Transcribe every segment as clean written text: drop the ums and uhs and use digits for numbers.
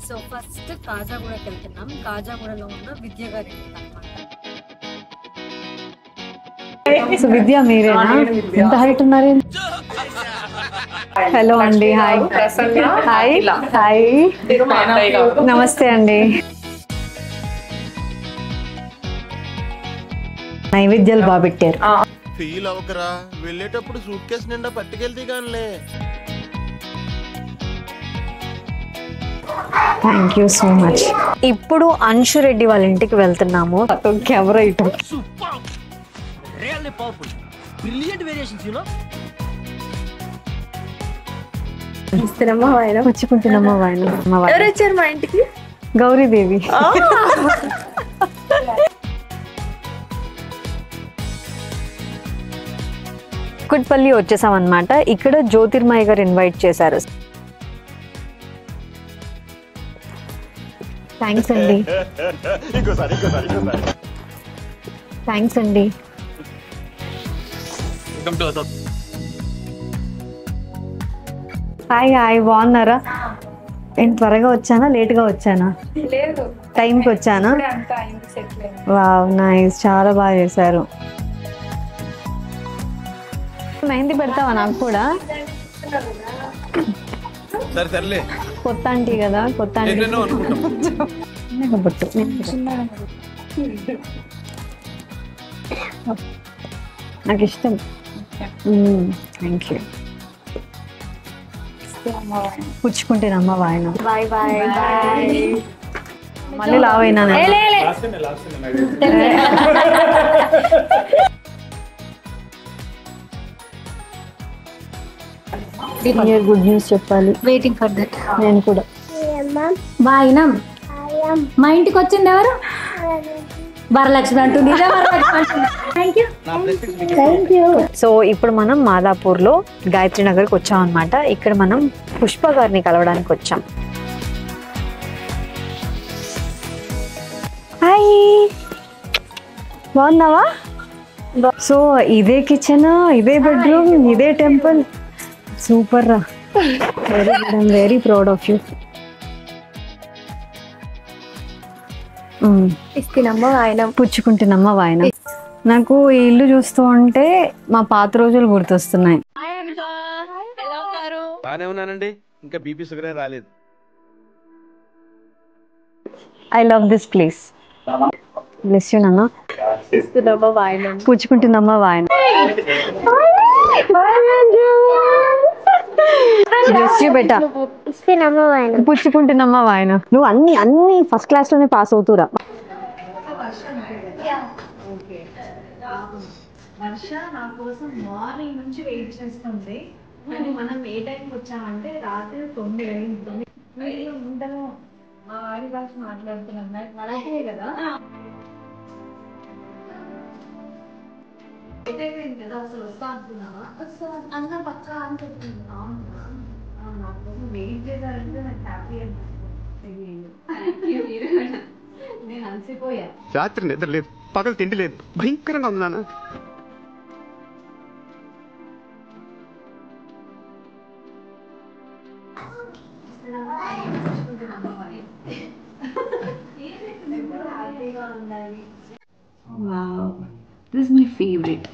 So first కాజాగూడకి వెళ్తున్నాం. కాజాగూడలో ఉన్న విద్య గారి అన్నమాట. సో విద్య మీరేనా? ఎంత హైట్ ఉన్నారు? హలో అండి. హాయ్ హాయ్ హాయ్ నమస్తే అండి. నైవేద్యాలు బాగా పెట్టారు. ఫీల్ అవకరా, వెళ్ళేటప్పుడు సూట్ కేసు నిండా పట్టుకెళ్తే గానిలే. Thank you so much. ఇప్పుడు అంశు రెడ్డి వాళ్ళ ఇంటికి వెళ్తున్నాము. కెమెరా ఇటు. పుచ్చుకుంటున్నామా వాయన. ఎవరు వచ్చారు మా ఇంటికి? గౌరీదేవి. కుట్పల్లి వచ్చేసాం అన్నమాట. ఇక్కడ జ్యోతిర్మయ్య గారు ఇన్వైట్ చేశారు. థ్యాంక్స్ అండి. థ్యాంక్స్ అండి. హాయ్ హాయ్, బాగున్నారా? నేను త్వరగా వచ్చానా లేట్గా వచ్చానా? లేదు, టైంకి వచ్చానా? వావ్ నైస్, చాలా బాగా చేశారు. మెహందీ పెడతావా నాకు కూడా? కొత్త ఆంటీ కదా, కొత్త ఆంటీ నాకు ఇష్టం. Thank you. పుచ్చుకుంటేనమ్మా వాయన. Bye bye bye. మళ్ళీ లావైనా గుడ్ న్యూస్ చెప్పాలి. Waiting for that. నేను కూడా. బాయినం మా ఇంటికి వచ్చింది ఎవరు? వరలక్ష్మి అంటుంది. సో ఇప్పుడు మనం మాదాపూర్లో గాయత్రి నగర్కి వచ్చాం అనమాట. ఇక్కడ మనం పుష్ప గారిని కలవడానికి వచ్చాం. హాయ్, బాగున్నావా? సో ఇదే కిచెన్, ఇదే బెడ్రూమ్, ఇదే టెంపుల్. సూపర్ రా. Very good, I'm very proud of you. ఇస్తున్నమ్మా ఆయన. పుచ్చుకుంటున్నమ్మా వాయన. నాకు ఈ ఇల్లు చూస్తూ ఉంటే మా పాత రోజులు గుర్తొస్తున్నాయి. బానే ఉన్నానండి, ఇంకా బీపీ షుగర్ రాలేదు. I love this place. Bless you నాన్న. ఇస్తున్నమ్మా ఆయన. పుచ్చుకుంటున్నమ్మా వాయన. పుచ్చుకుంటున్నమ్మా వాయన. నువ్వు అన్ని ఫస్ట్ క్లాస్ లోనే పాస్ అవుతురా. వర్ష నా కోసం మార్నింగ్ నుంచి వెయిట్ చేస్తుంది. మనం ఏ టైంకి వచ్చామంటే రాత్రి 9 అయింది. ముందర మా వారి భాష మాట్లాడుతున్నాం అలాగే కదా. కదా అసలు వస్తా అనుకున్నావా? అన్న పక్క అని చెప్తున్నా. నా కోసం వెయిట్ చేశారంటే నాకు హ్యాపీ అనిపిస్తుంది. నేను అలసిపోయా. రాత్రి నిద్ర లేదు, పగలు తిండి లేదు, భయంకరంగా ఉంది నాన్న. Wow, this is my favourite.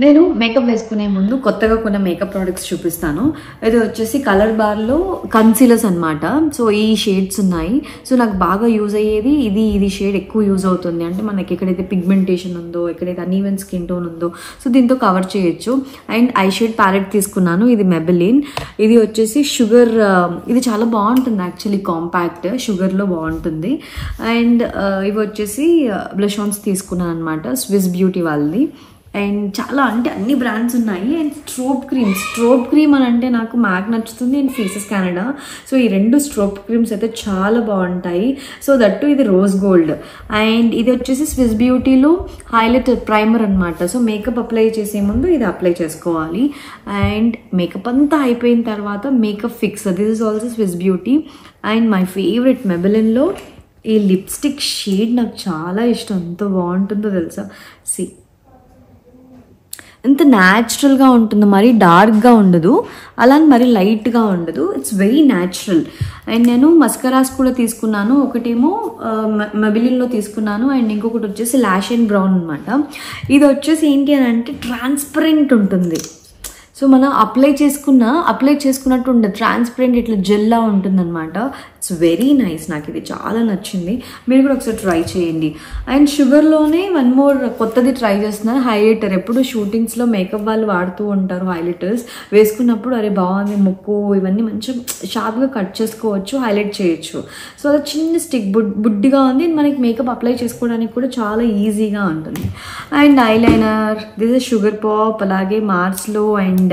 నేను మేకప్ వేసుకునే ముందు కొత్తగా కొన్న మేకప్ ప్రోడక్ట్స్ చూపిస్తాను. ఇది వచ్చేసి కలర్ బార్లో కన్సీలర్స్ అనమాట. సో ఈ షేడ్స్ ఉన్నాయి. సో నాకు బాగా యూజ్ అయ్యేది ఇది షేడ్ ఎక్కువ యూజ్ అవుతుంది. అంటే మనకి ఎక్కడైతే పిగ్మెంటేషన్ ఉందో, ఎక్కడైతే అన్ఈవెన్ స్కిన్ టోన్ ఉందో, సో దీంతో కవర్ చేయొచ్చు. అండ్ ఐ షేడ్ ప్యాలెట్ తీసుకున్నాను. ఇది మెబెలిన్. ఇది వచ్చేసి షుగర్. ఇది చాలా బాగుంటుంది యాక్చువల్లీ, కాంపాక్ట్ షుగర్లో బాగుంటుంది. అండ్ ఇవి వచ్చేసి బ్లష్ ఆన్స్ తీసుకున్నాను అనమాట, స్విస్ బ్యూటీ వాళ్ళది. అండ్ చాలా అంటే అన్ని బ్రాండ్స్ ఉన్నాయి. అండ్ స్ట్రోబ్ క్రీమ్ అని అంటే నాకు మ్యాక్ నచ్చుతుంది అండ్ ఫేసెస్ కెనడా. సో ఈ రెండు స్ట్రోబ్ క్రీమ్స్ అయితే చాలా బాగుంటాయి. సో దట్టు ఇది రోజ్ గోల్డ్. అండ్ ఇది వచ్చేసి స్విస్ బ్యూటీలో హైలైట్ ప్రైమర్ అనమాట. సో మేకప్ అప్లై చేసే ముందు ఇది అప్లై చేసుకోవాలి. అండ్ మేకప్ అంతా అయిపోయిన తర్వాత makeup fix, this is also Swiss beauty. And my favourite మెబెలిన్లో ఈ లిప్స్టిక్ షేడ్ నాకు చాలా ఇష్టం. ఎంత బాగుంటుందో తెలుసా. సి ఎంత న్యాచురల్గా ఉంటుందో, మరీ డార్క్గా ఉండదు, అలా మరీ లైట్గా ఉండదు. It's very natural. అండ్ నేను మస్కరాస్ కూడా తీసుకున్నాను. ఒకటేమో మెబిలిన్లో తీసుకున్నాను అండ్ ఇంకొకటి వచ్చేసి లాష్ అండ్ బ్రౌన్ అనమాట. ఇది వచ్చేసి ఏంటి అని అంటే ట్రాన్స్పరెంట్ ఉంటుంది. సో మనం అప్లై చేసుకున్నట్టు ఉండదు, ట్రాన్స్పరెంట్ ఇట్లా జెల్లా ఉంటుందన్నమాట. It's very nice. నాకు ఇది చాలా నచ్చింది. మీరు కూడా ఒకసారి ట్రై చేయండి. అండ్ షుగర్లోనే వన్ మోర్ కొత్తది ట్రై చేస్తున్నాను, హైలైటర్. ఎప్పుడు షూటింగ్స్లో మేకప్ వాళ్ళు వాడుతూ ఉంటారు హైలైటర్స్. వేసుకున్నప్పుడు అరే బాగుంది ముక్కు ఇవన్నీ మంచిగా షార్ప్గా కట్ చేసుకోవచ్చు, హైలైట్ చేయొచ్చు. సో అది చిన్న స్టిక్ బుడ్డిగా ఉంది. మనకి మేకప్ అప్లై చేసుకోవడానికి కూడా చాలా ఈజీగా ఉంటుంది. And eyeliner, this is sugar pop, అలాగే మార్స్లో అండ్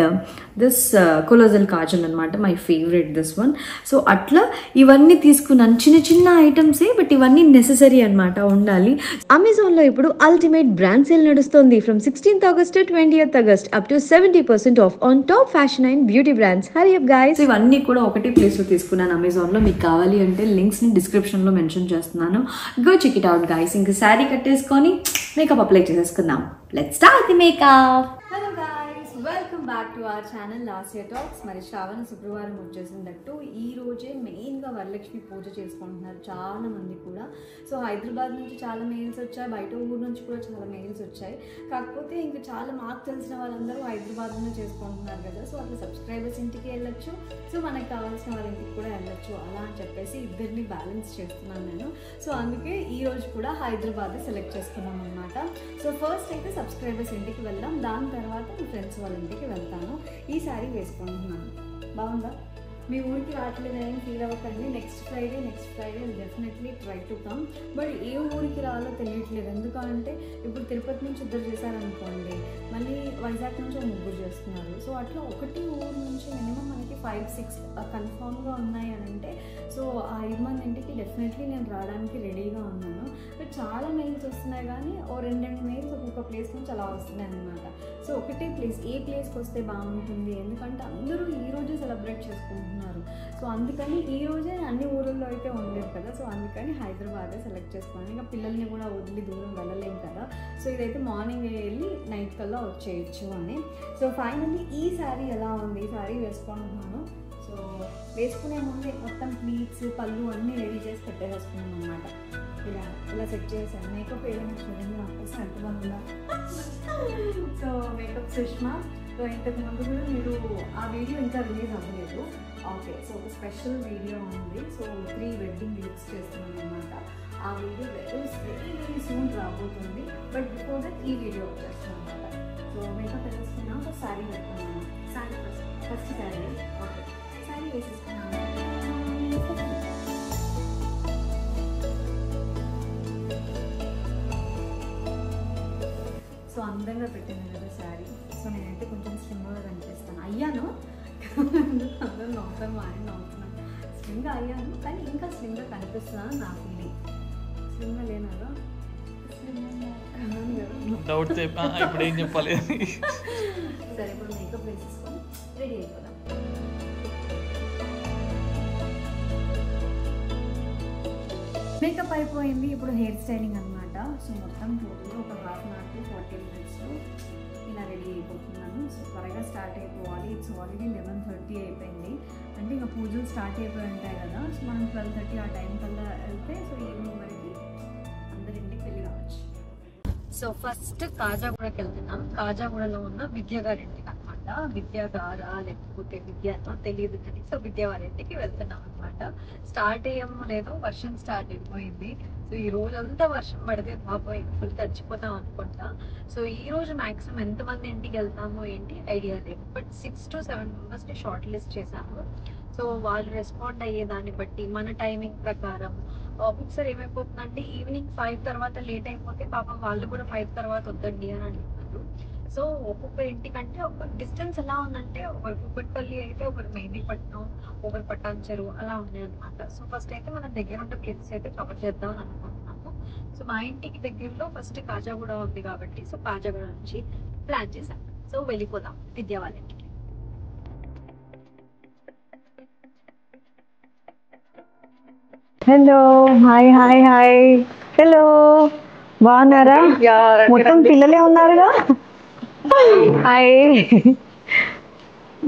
దిస్ కొలోజల్ కాజల్ అనమాట, my favourite this one. So అట్లా ఇవన్నీ తీసుకున్నాను, చిన్న చిన్న ఐటమ్సే, బట్ ఇవన్నీ నెససరీ అనమాట, ఉండాలి. అమెజాన్లో ఇప్పుడు అల్టిమేట్ బ్రాండ్ సేల్ నడుస్తుంది. From 16th August to 20th August up to 70% of on top fashion and beauty brands. Hurry up guys. ఇవన్నీ కూడా ఒకటి ప్లేస్లో తీసుకున్నాను అమెజాన్లో. మీకు కావాలి అంటే లింక్స్ని డిస్క్రిప్షన్లో మెన్షన్ చేస్తున్నాను. Go check it out guys. ఇంకా శారీ కట్టేసుకొని మేకప్ అప్లై చేసేసుకుందాం. Let's start the makeup. Hello guys, welcome back to our channel last year talks. మరి శ్రావణ శుక్రవారం వచ్చేసిందట్టు ఈ రోజే మెయిన్గా వరలక్ష్మి పూజ చేసుకుంటున్నారు చాలా మంది కూడా. సో హైదరాబాద్ నుంచి చాలా మెయిల్స్ వచ్చాయి, బయట ఊరు నుంచి కూడా చాలా మెయిల్స్ వచ్చాయి. కాకపోతే ఇంకా చాలా మాకు తెలిసిన వాళ్ళందరూ హైదరాబాద్లోనే చేసుకుంటున్నారు కదా. సో అట్లా సబ్స్క్రైబర్స్ ఇంటికి వెళ్ళొచ్చు, సో మనకు కావాల్సిన వాళ్ళ ఇంటికి కూడా వెళ్ళొచ్చు, అలా అని చెప్పేసి ఇద్దరిని బ్యాలెన్స్ చేస్తున్నాను నేను. సో అందుకే ఈ రోజు కూడా హైదరాబాద్ సెలెక్ట్ చేసుకున్నాం అనమాట. సో ఫస్ట్ అయితే సబ్స్క్రైబర్స్ ఇంటికి వెళ్దాం, దాని తర్వాత మీ ఫ్రెండ్స్ వాళ్ళ ఇంటికి వెళ్తాను. ఈ సారీ వేసుకుంటున్నాను, బాగుందా? మీ ఊరికి రావట్లేదని ఫీల్ అవ్వకండి. Next Friday definitely try to come. But ఏ ఊరికి రావాలో తెలియట్లేదు. ఎందుకంటే ఇప్పుడు తిరుపతి నుంచి ఇద్దరు చేశారనుకోండి, మళ్ళీ వైజాగ్ నుంచి ముగ్గురు చేస్తున్నారు. సో అట్లా ఒకటి ఊరు నుంచి మినిమం మనకి 5-6 కన్ఫామ్గా ఉన్నాయి అని అంటే, సో ఆ 5 మంది ఇంటికి డెఫినెట్లీ నేను రావడానికి రెడీగా ఉన్నాను. బట్ చాలా మెయిల్స్ వస్తున్నాయి, కానీ ఓ 2 మెయిల్స్ ఒక్కొక్క ప్లేస్ నుంచి అలా వస్తున్నాయి అనమాట. సో ఒకటే ప్లేస్, ఏ ప్లేస్కి వస్తే బాగుంటుంది, ఎందుకంటే అందరూ ఈరోజే సెలబ్రేట్ చేసుకుంటున్నారు. సో అందుకని ఈ రోజే అన్ని ఊళ్ళల్లో అయితే ఉండలేదు కదా. సో అందుకని హైదరాబాదే సెలెక్ట్ చేసుకున్నాను. ఇంకా పిల్లల్ని కూడా వదిలి దూరం వెళ్ళలేం కదా. సో ఇదైతే మార్నింగ్ వెళ్ళి నైట్ కల్లా వచ్చేయచ్చు అని. సో ఫైనల్లీ ఈ శారీ ఎలా ఉంది, ఈ శారీ వేసుకుంటున్నాను. సో వేసుకునే ముందే మొత్తం ప్లీట్స్ పళ్ళు అన్నీ రెడీ చేసి పెట్టేసుకున్నాను అనమాట. ఇలా సెట్ చేశాను. మేకప్ ఏదైనా చూడండి, నాకు ఎంత బాగుందా. So makeup Sushma. సో ఇంతకుముందు కూడా మీరు ఆ వీడియో ఇంకా రిలీజ్ అవ్వలేదు. ఓకే, సో ఒక స్పెషల్ వీడియో ఉంది. సో 3 వెడ్డింగ్ లుక్స్ చేస్తున్నాను అనమాట. ఆ వీడియో వెరీ సూన్ రాబోతుంది. బట్ బిఫోర్ దట్ ఈ వీడియో వచ్చేస్తున్నాను అనమాట. సో మేకప్ వేసుకున్నాం. సో శారీ పెట్టుకున్నాను. శారీ ఫస్ట్ శారీ. ఓకే, శారీ వేసేసుకున్నాను. సో అందంగా పెట్టింది కదా శారీ. సో నేనైతే కొంచెం స్లిమ్గా కనిపిస్తాను. అయ్యాను, అందరూ నవ్వుతాను, ఆయన నవ్వుతున్నాను. స్లిమ్గా అయ్యాను, కానీ ఇంకా స్లిమ్గా కనిపిస్తున్నాను నా ఫీలింగ్. స్లిమ్గా లేనాగా డౌట్ ఇప్పుడు ఏం చెప్పాలి. సరే, ఇప్పుడు మేకప్ వేసేసుకొని రెడీ అయిపోదాం. మేకప్ అయిపోయింది. ఇప్పుడు హెయిర్ స్టైలింగ్ అనమాట. సో మొత్తం టోటల్ ఒక 1/2 hour to 40 minutesలో ఇలా రెడీ అయిపోతున్నాను. సో త్వరగా స్టార్ట్ అయిపోవాలి. ఇట్స్ ఆల్రెడీ 11:30 అయిపోయింది. అంటే ఇంకా పూజలు స్టార్ట్ అయిపోయి ఉంటాయి కదా. సో మనం 12:30 ఆ టైం కల్లా వెళ్తే సో ఈవినింగ్ వరకు అందరింటికి వెళ్ళి రావచ్చు. సో ఫస్ట్ కాజాగూడకి వెళ్తున్నాం. కాజాగూడలో ఉన్న విద్య గారింటికి అనమాట. విద్య గారా లేకపోతే విద్య తెలియదు కానీ, సో విద్య వారింటికి వెళ్తున్నాం అనమాట. స్టార్ట్ అయ్యామో లేదో వర్షం స్టార్ట్ అయిపోయింది. సో ఈ రోజంతా వర్షం పడితే బాబోయ్ ఫుల్ తడిచిపోతాం అనుకుంటా. సో ఈ రోజు మాక్సిమం ఎంతమంది ఇంటికి వెళ్తామో ఏంటి ఐడియా లేదు. బట్ 6 to 7 మెంబర్స్ని షార్ట్ లిస్ట్ చేశాము. సో వాళ్ళు రెస్పాండ్ అయ్యే దాన్ని బట్టి మన టైమింగ్ ప్రకారం ఒకసారి ఏమైపోతుందంటే ఈవినింగ్ 5 తర్వాత లేట్ అయిపోతే పాపం వాళ్ళు కూడా 5 తర్వాత వద్దండి అని అంటున్నారు. సో ఒక్కొక్క ఇంటికంటే ఒక డిస్టెన్స్ ఎలా ఉందంటే, ఒకరు కుక్కట్పల్లి అయితే ఒకరు మెహందీపట్నం, ఒకరు పటాన్చెరు అలా ఉన్నాయి అనమాట. సో ఫస్ట్ అయితే మన దగ్గర ఉన్న ప్లేసెస్ అయితే కవర్ చేద్దాం అని అనుకుంటున్నాము. సో మా ఇంటికి దగ్గరలో ఫస్ట్ కాజాగూడ ఉంది కాబట్టి, సో కాజాగూడ నుంచి ప్లాన్ చేశాం. సో వెళ్ళిపోదాం విద్యా వాళ్ళ ఇంటికి. Hello, hi hi hi. Hello, బాగున్నారా? మొత్తం పిల్లలే ఉన్నారుగా. హాయ్.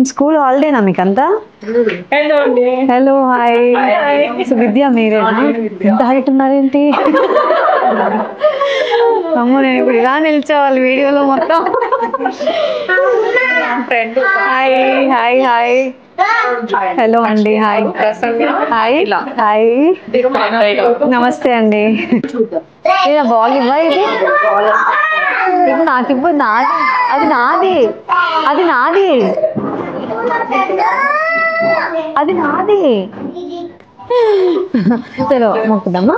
స్కూల్ హాలిడేనా మీకంతా? Hello hi. సో విద్య మీరేనా? ఎంత హైట్ ఉన్నారేంటి? అమ్మో నేను ఇప్పుడు ఇలా నిల్చోవాలి వీడియోలో మొత్తం. Hi hi hi. హలో అండి. Hi hi hi. నమస్తే అండి. బాల్ ఇవ్వ ఇది ఇప్పుడు నాకు ఇవ్వ. నాది అది నాది అది నాది అది నాది. చలో మొక్కుదమ్మా.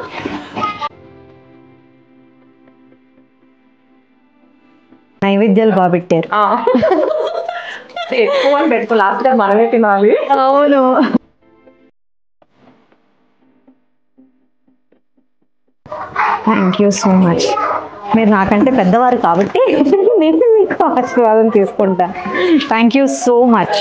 నైవేద్యాలు బాగా పెట్టారు. ఎక్కువ పెట్టుకో, లాస్ట్ టైం మనమే తినాలి. అవును. Thank you so much. మీరు నాకంటే పెద్దవారు కాబట్టి నేను మీకు ఆశీర్వాదం తీసుకుంటా. Thank you so much.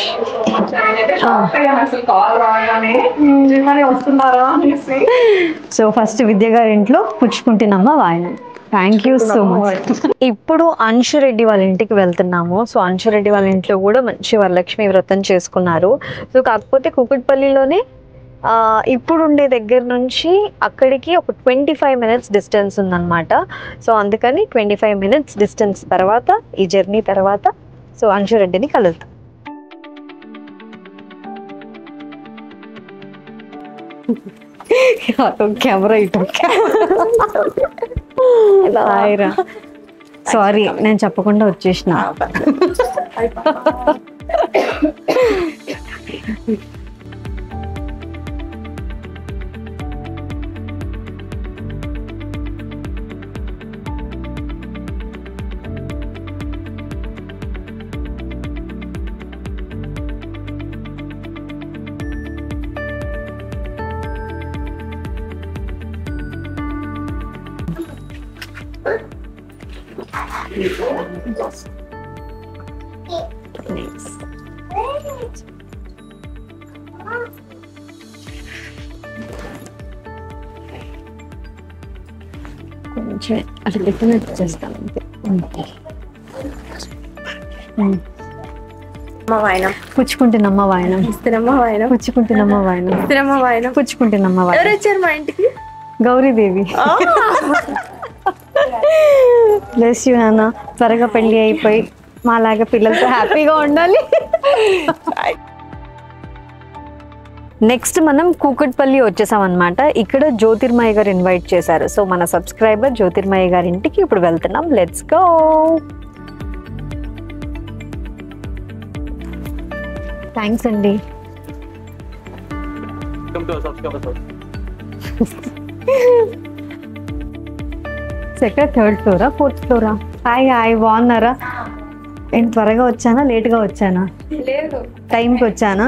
So first Vidya గారి ఇంట్లో పుచ్చుకుంటున్నమ్మ వాయనం. Thank you so much. ఇప్పుడు అంశురెడ్డి వాళ్ళ ఇంటికి వెళ్తున్నాము. సో అంశురెడ్డి వాళ్ళ ఇంట్లో కూడా మంచి వరలక్ష్మి వ్రతం చేసుకున్నారు. సో కాకపోతే కూకట్పల్లిలోనే ఇప్పుడు ఉండే దగ్గర నుంచి అక్కడికి ఒక 25 minutes డిస్టెన్స్ ఉందన్నమాట. సో అందుకని 25 minutes డిస్టెన్స్ తర్వాత ఈ జర్నీ తర్వాత సో అంశురెడ్డిని కలుద్దాం. కెమెరా ఇటు. సారీ నేను చెప్పకుండా వచ్చేసిన. కొంచెం అట్లా పెట్టినట్టు చేస్తాను అంతే. పుచ్చుకుంటున్నమ్మ వాయనం. పుచ్చుకుంటున్నమ్మ వాయనం. పుచ్చుకుంటున్నమ్మ వాయనం. ఎవరు వచ్చారు మా ఇంటికి? గౌరీదేవి. బ్లెస్ యూ నాన్న. త్వరగా పెళ్లి అయిపోయి మాలాగా పిల్లలతో హ్యాపీగా ఉండాలి. నెక్స్ట్ మనం కూకట్పల్లి వచ్చేసాం అనమాట. ఇక్కడ జ్యోతిర్మయ్య గారు ఇన్వైట్ చేశారు. సో మన సబ్స్క్రైబర్ జ్యోతిర్మయ్య గారి ఇంటికి ఇప్పుడు వెళ్తున్నాం. Let's go. థ్యాంక్స్ అండి. Second 3rd flora 4th flora? Hi hi. బాగున్నారా? నేను త్వరగా వచ్చానా లేట్గా వచ్చానా? టైంకి వచ్చానా?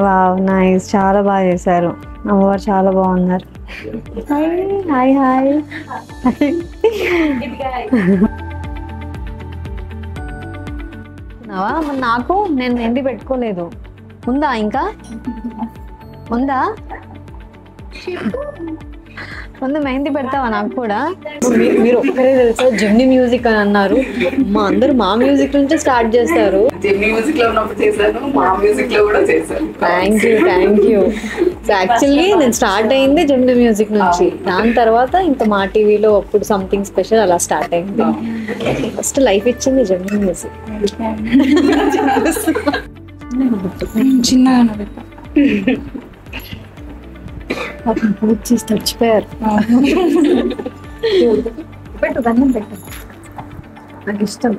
Wow nice. చాలా బాగా చేశారు. అమ్మవారు చాలా బాగున్నారు. Hi hi. నాకు నేను మెహందీ పెట్టుకోలేదు. ఉందా ఇంకా? ఉందా? ముందు మెహందీ పెడతావా నాకు కూడా? మీరు ఒక్కరే తెలుసా జెమినీ మ్యూజిక్ అని అన్నారు. మా అందరూ మా మ్యూజిక్ నుంచే స్టార్ట్ చేస్తారు. Thank you. సో యాక్చువల్లీ నేను స్టార్ట్ అయింది జెమినీ మ్యూజిక్ నుంచి. దాని తర్వాత ఇంకా మా టీవీలో అప్పుడు సంథింగ్ స్పెషల్ అలా స్టార్ట్ అయింది. ఫస్ట్ లైఫ్ ఇచ్చింది జెమినీ మ్యూజిక్. చిన్నగా పూజ చేసి చచ్చిపోయారు. పెట్టు దండం పెట్టు. నాకు ఇష్టం.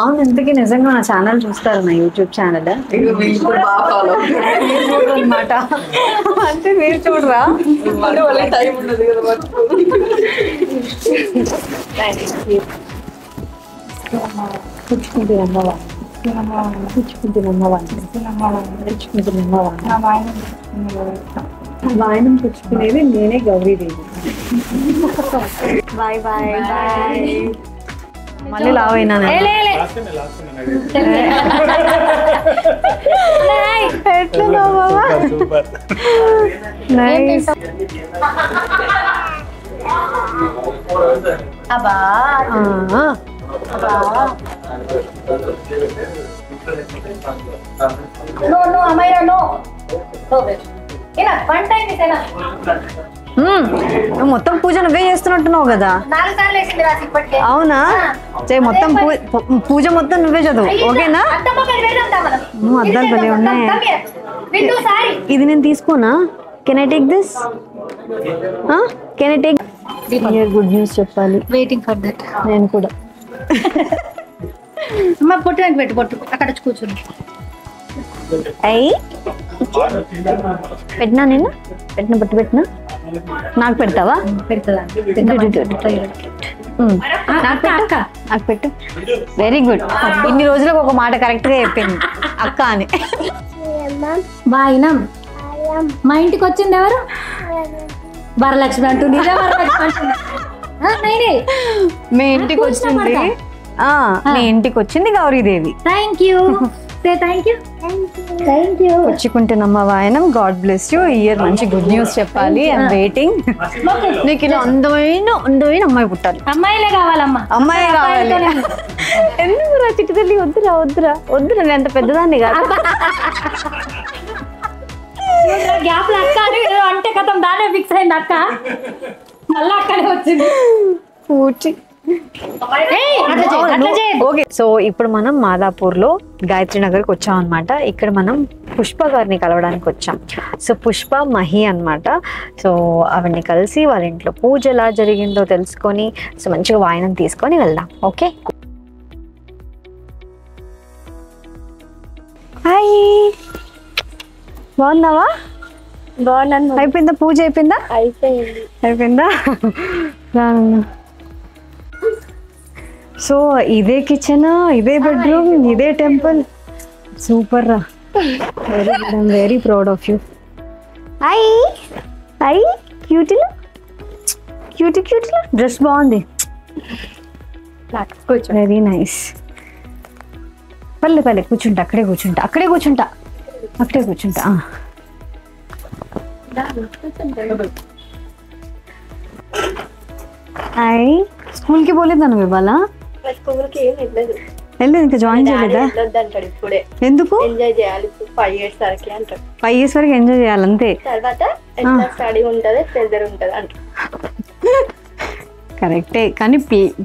అవును ఇంతకీ నిజంగా నా ఛానల్ చూస్తారు? నా యూట్యూబ్ ఛానల్ అనమాట. అంటే మీరు చూడరా? పుచ్చుకుంటున్నమ్మా వాయనం పుచ్చుకునేది నేనే గౌరీదేవి. Bye bye bye. మళ్ళీ లావైనా ఎట్లా బాబా? నైస్. అబ్బా నో నో అమ్మాయిరా నో వన్ టైం నువ్వు మొత్తం పూజ నువ్వే చేస్తున్నట్టున్నావు కదా. 4 సార్లు వేసింది రాసి ఇప్పటికే. అవునా? మొత్తం పూజ మొత్తం నువ్వే చదువు, ఓకేనా? అద్దాలు భలే ఉన్నాయి. ఇది నేను తీసుకోనా? Can I take this? Can I take? Good news చెప్పాలి. Waiting for that. నేను కూడా. అమ్మ పొట్టు నాకు పెట్టు, పొట్టు అక్కడ వచ్చి కూర్చుని. అయ్యి పెట్టినా, నేను పెట్టిన పొట్టు పెట్టినా. నాకు పెడతావా? పెడతా. నాకు పెట్టు. Very good. ఇన్ని రోజులకు ఒక మాట కరెక్ట్ గా చెప్పింది అక్క అని. బాయినం మా ఇంటికి వచ్చింది ఎవరు? వరలక్ష్మి అంటుంది. మీ ఇంటికి వచ్చింది, మీ ఇంటికి వచ్చింది Gauri Devi. Thank you. Thank you. Thank you. వచ్చుకుంటున్నమ్మ వాయనం. God bless you. ఇయర్ మంచి గుడ్ న్యూస్ చెప్పాలి. I'm waiting. నీకు ఇలా అందమైన అమ్మాయి పుట్టాలి. అమ్మాయిలే కావాలమ్మా. అమ్మాయి కావాలి. ఎందుకురా చిట్టి తల్లి? వద్దురా నేను అంత పెద్దదాన్ని కాదు. గ్యాప్ అక్క అంటే కథం దానే ఫిక్స్ అయింది అక్క. మళ్ళీ అక్కడే వచ్చింది పూచి. ఓకే, సో ఇప్పుడు మనం మాదాపూర్ లో గాయత్రి నగర్కి వచ్చాం అనమాట. ఇక్కడ మనం పుష్ప గారిని కలవడానికి వచ్చాం. సో పుష్ప మహి అనమాట. సో అవన్నీ కలిసి వాళ్ళ ఇంట్లో పూజ ఎలా జరిగిందో తెలుసుకొని సో మంచిగా వాయనం తీసుకొని వెళ్దాం. Okay, hi. బాగున్నావా? బాగున్నాను. అయిపోయిందా పూజ? అయిపోయిందా? సో ఇదే కిచెన్, ఇదే బెడ్రూమ్, ఇదే టెంపుల్. సూపర్ రా. Very good. I'm very proud of you. I క్యూటీలో డ్రెస్ బాగుంది. Very nice. పల్లె కూర్చుంటా. అక్కడే కూర్చుంటా. స్కూల్ కి పోలేదా నువ్వు ఇవాళ? వెళ్ళలేదు ఇంకా. జాయిన్ చేయలేదా? ఎందుకు? 5 years వరకు అంటారు. 5 years వరకు ఎంజాయ్ చేయాలి అంతే. తర్వాత స్టడీ ఉంటుంది, ప్రెజర్ ఉంటుంది అంటారు. కరెక్టే, కానీ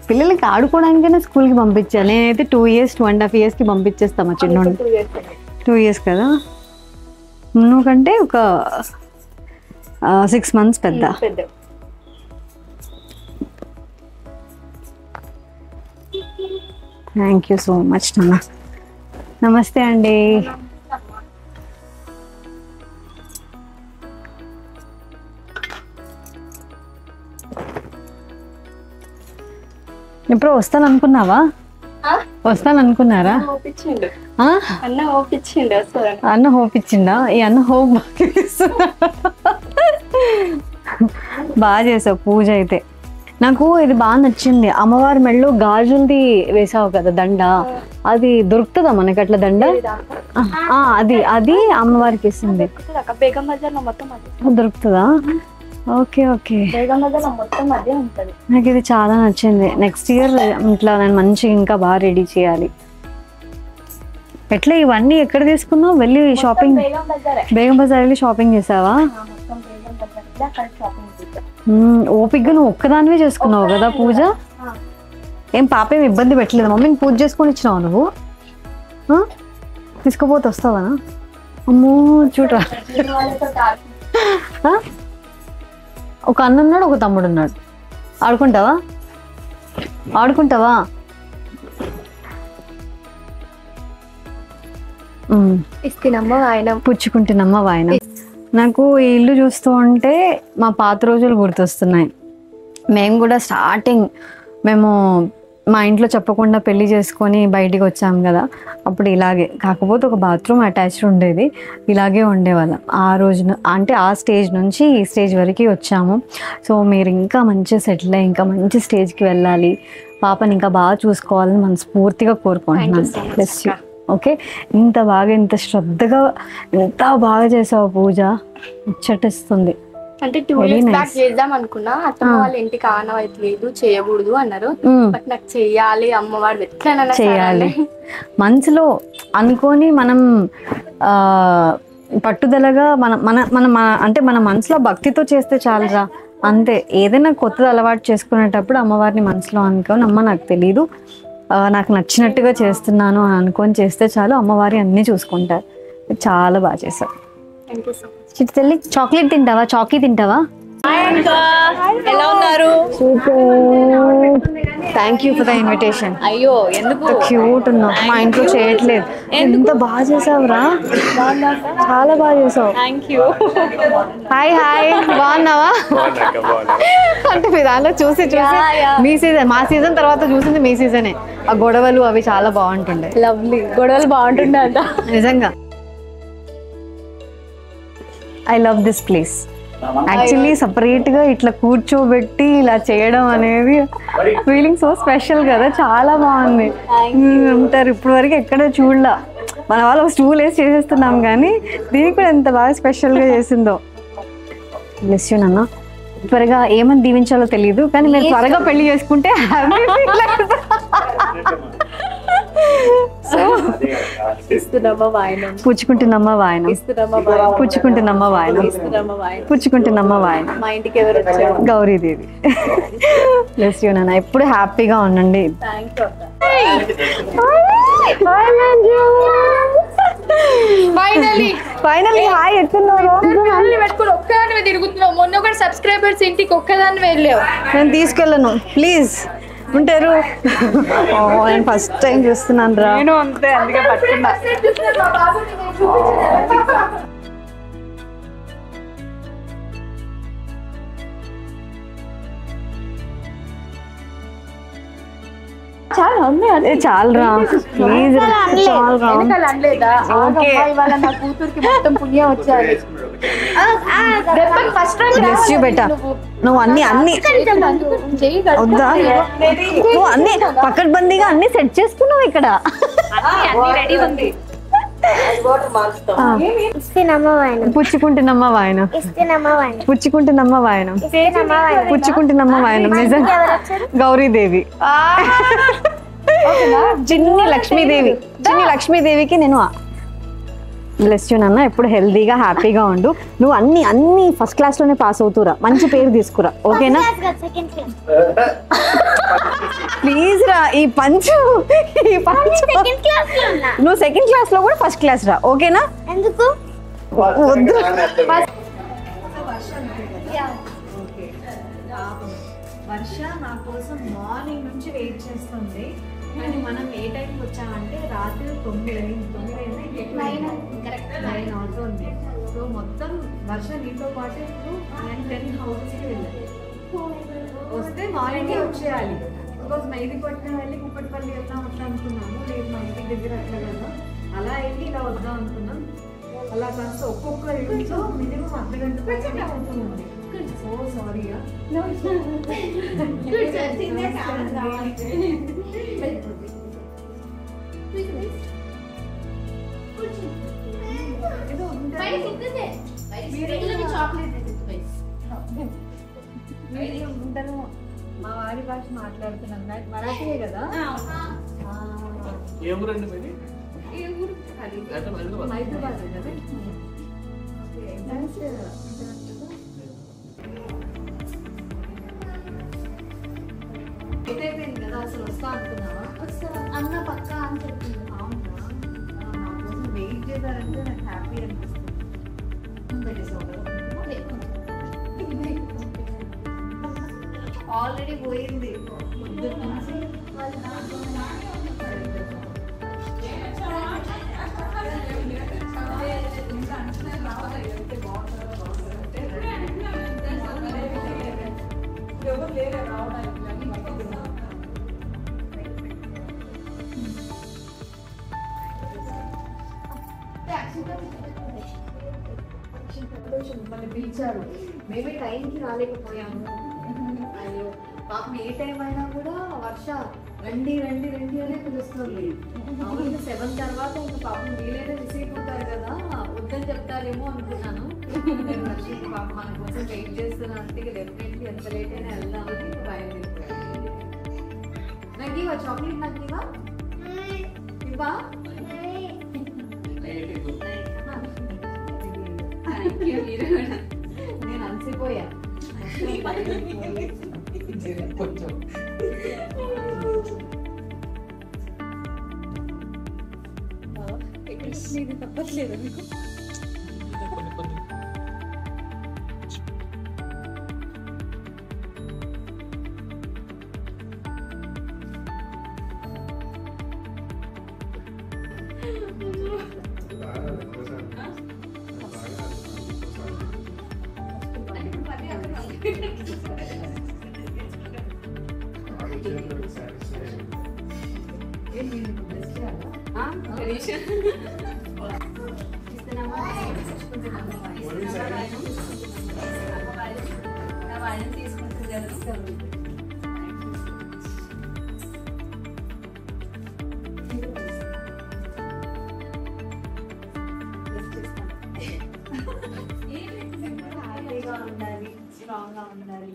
పిల్లలకి ఆడుకోవడానికైనా స్కూల్కి పంపించాలి. నేనైతే 2 years 2.5 years కి పంపించేస్తామా చిన్నోడిని. 2 years కదా? నువ్వుకంటే ఒక 6 months పెద్ద. థ్యాంక్ యూ సో మచ్ నాన్న. నమస్తే అండి. ఇప్పుడు వస్తాననుకున్నావా? వస్తాననుకున్నారా? అన్న హోప్ ఇచ్చిండా? ఈ అన్న హోప్ బాగా చేసావు పూజ అయితే. నాకు ఇది బాగా నచ్చింది. అమ్మవారి మెడలో గాజులది వేసావు కదా దండ, అది దొరుకుతుందా మనకి అట్లా దండ? అది అమ్మవారికి ఇస్తుంది. దొరుకుతుందా? ఓకే. నాకు ఇది చాలా నచ్చింది. నెక్స్ట్ ఇయర్ ఇట్లా నేను మంచిగా ఇంకా బాగా రెడీ చేయాలి. ఎట్లా ఇవన్నీ ఎక్కడ తీసుకున్నావు? వెళ్ళి షాపింగ్, బేగం బజార్ వెళ్ళి షాపింగ్ చేసావా? ఓపిక్గా నువ్వు ఒక్కదానివే చేసుకున్నావు కదా పూజ? ఏం పాప ఏం ఇబ్బంది పెట్టలేదు? మమ్మీని పూజ చేసుకొని ఇచ్చినావు నువ్వు? తీసుకుపోతే వస్తావా? అమ్మో చూడరా, ఒక అన్న ఉన్నాడు, ఒక తమ్ముడు ఉన్నాడు. ఆడుకుంటావా? పుచ్చుకుంటున్నమ్మ వాయనం. నాకు ఈ ఇల్లు చూస్తూ ఉంటే మా పాత రోజులు గుర్తొస్తున్నాయి. మేము కూడా స్టార్టింగ్ మా ఇంట్లో చెప్పకుండా పెళ్లి చేసుకొని బయటికి వచ్చాం కదా, అప్పుడు ఇలాగే, కాకపోతే ఒక బాత్రూమ్ అటాచ్డ్ ఉండేది, ఇలాగే ఉండేవాళ్ళం. ఆ రోజున అంటే ఆ స్టేజ్ నుంచి ఈ స్టేజ్ వరకు వచ్చాము. సో మీరు ఇంకా మంచిగా సెటిల్ అయ్యి ఇంకా మంచి స్టేజ్కి వెళ్ళాలి, పాపని ఇంకా బాగా చూసుకోవాలని మనస్ఫూర్తిగా కోరుకుంటున్నాను. Plus you. ఓకే, ఇంత శ్రద్ధగా ఎంత బాగా చేసావు పూజ, ముచ్చటిస్తుంది. అంటే 2 years బ్యాక్ చేద్దాం అనుకున్నా, అత్తమ్మ వాళ్ళ ఇంటికి ఆనవాయితీ చేయకూడదు అన్నారు. బట్ నాకు చెయ్యాలి, అమ్మవాడు ఎట్లా చేయాలి మనసులో అనుకొని మనం పట్టుదలగా మన అంటే మన మనసులో భక్తితో చేస్తే చాలురా అంతే. ఏదైనా కొత్తది అలవాటు చేసుకునేటప్పుడు అమ్మవారిని మనసులో అనుకోని అమ్మ నాకు తెలీదు, నాకు నచ్చినట్టుగా చేస్తున్నాను అని అనుకొని చేస్తే చాలు, అమ్మవారి అన్నీ చూసుకుంటారు. చాలా బాగా చేశారు. చిట్టి తల్లి చాక్లెట్ తింటావా? చాకీ తింటావా? ఎలా ఉన్నారు? Thank you for the invitation. అయ్యో ఎందుకు క్యూట్ ఉన్నావు, మా ఇంట్లో చేయట్లేదు. ఎంత బాగా చేసావురా, చాలా బాగా చేసావు. Thank you. హాయ్ హాయ్, బాగున్నావా? అంటే మీ దాంట్లో చూసి మీ సీజన్, మా సీజన్ తర్వాత చూసింది మీ సీజనే. ఆ గొడవలు అవి చాలా బాగుంటుండే. లవ్లీ, గొడవలు బాగుంటుండే అంట నిజంగా. I love this place. Actually separate గా ఇట్లా కూర్చోబెట్టి ఇలా చేయడం అనేది ఫీలింగ్ సో స్పెషల్ కదా, చాలా బాగుంది. ఉంటారు ఇప్పటి వరకు ఎక్కడ చూడలా, మన వాళ్ళు స్టూల్ వేసి చేసేస్తున్నాం కానీ దీనికి కూడా ఎంత బాగా స్పెషల్ గా చేసిందో. బ్లెస్ యూ నాన్న. త్వరగా ఏమని దీవించాలో తెలియదు కానీ మీరు త్వరగా పెళ్లి చేసుకుంటే పుచ్చుకుంటున్నమ్మ వాయనం, పుచ్చుకుంటున్నమ్మ వాయనం, పుచ్చుకుంటున్నమ్మ వాయనం. మా ఇంటికి ఎవరు వచ్చారు? గౌరీదేవి. బ్లెస్ యూ నాన్న, ఎప్పుడు హ్యాపీగా ఉండండి. ఫైనలీ హాయ్, ఎట్టున్నారు? పెట్టుకుని ఒక్కదాన్ని తిరుగుతున్నావు. మొన్న ఒకటి సబ్స్క్రైబర్స్ ఇంటికి ఒక్కదాన్ని వెళ్ళావు. నేను తీసుకెళ్ళను ప్లీజ్, ఉంటారు. నేను ఫస్ట్ టైం చూస్తున్నాను రా. నేను అంతే, అందుకే పట్టుకున్నా. చాలరా ప్లీజ్, నా కూతురికి మొత్తం పుణ్యం వచ్చారు. నువ్వు అన్ని వద్దా, నువ్వు అన్ని పకడ్బందీగా అన్ని సెట్ చేసుకున్నావు ఇక్కడ. పుచ్చుకుంటున్నమ్మ వాయనం, పుచ్చుకుంటున్నమ్మ వాయనం, పుచ్చుకుంటున్నమ్మ వాయనం. నిజంగా గౌరీదేవి, చిన్ని లక్ష్మీదేవి, చిన్ని లక్ష్మీదేవికి నేను బ్లెస్ యూ నాన్న. ఎప్పుడు హెల్దీగా హ్యాపీగా ఉండు. నువ్వు అన్ని ఫస్ట్ క్లాస్ లోనే పాస్ అవుతురా, మంచి పేరు తీసుకురా, ఓకేనా? ప్లీజ్ రా, ఈ పంచు నువ్వు సెకండ్ క్లాస్ లో కూడా ఫస్ట్ క్లాస్ రా, ఓకేనా? ఎందుకు వద్దు. వర్ష నా కోసం మార్నింగ్ నుంచి వెయిట్ చేస్తుంది, కానీ మనం ఏ టైంకి వచ్చామంటే రాత్రి 9 అవుతుంది. సో మొత్తం వర్ష నీతో పాటు ఇప్పుడు 10 హౌసెస్కి వెళ్ళాలి. వస్తే మార్నింగే వచ్చేయాలి. బికాజ్ మైదీపట్నం వెళ్ళి కుప్పటిపల్లి వెళ్దాం అట్లా అనుకున్నాము. లేదు మా ఇంటికి దగ్గర అట్లా కదా, అలా వెళ్ళి ఇలా వద్దాం అనుకున్నాం. అలా కాస్త ఒక్కొక్క ఇంట్లో మినిమం అర్ధగంట పైన అవుతుంది. సో సారీగా ఉంటారు. మా వారి భాష మాట్లాడుతున్నాం, మరాఠీయే కదా. హైదరాబాద్ కదా. అయిపోయింది కదా, అసలు వస్తా అనుకున్నావా? అన్న పక్క అని చెప్పింది. అవునా, నా కోసం వెయిట్ చేశారంటే నాకు హ్యాపీ అనిపిస్తుంది. ఆల్రెడీ పోయింది పొద్దున్న నుంచి. మళ్ళీ పిలిచారు, మేమే టైంకి రాలేకపోయాము. అయ్యో పాపం ఏ టైం అయినా కూడా వర్ష రండి రండి రండి అనే పిలుస్తుంది. అవును 7 తర్వాత ఇంకా పాపం వీలైనా రిసీవ్ అవుతారు కదా, వద్దని చెప్తారేమో అనుకున్నాను. నేను మళ్ళీ పాప మన కోసం వెయిట్ చేస్తున్నా అంటే డెఫినెట్లీ ఎంత లేట్ అయినా వెళ్దామని బయలుదేరిపోయాను. నాకు ఇవా చాక్లెట్, నాకు ఇవా ఇవా. నేను అలసిపోయా. తప్పట్లేదు మీకు. కొన్ని కొన్ని హ్యాపీగా ఉండాలి, స్ట్రాంగ్ గా ఉండాలి.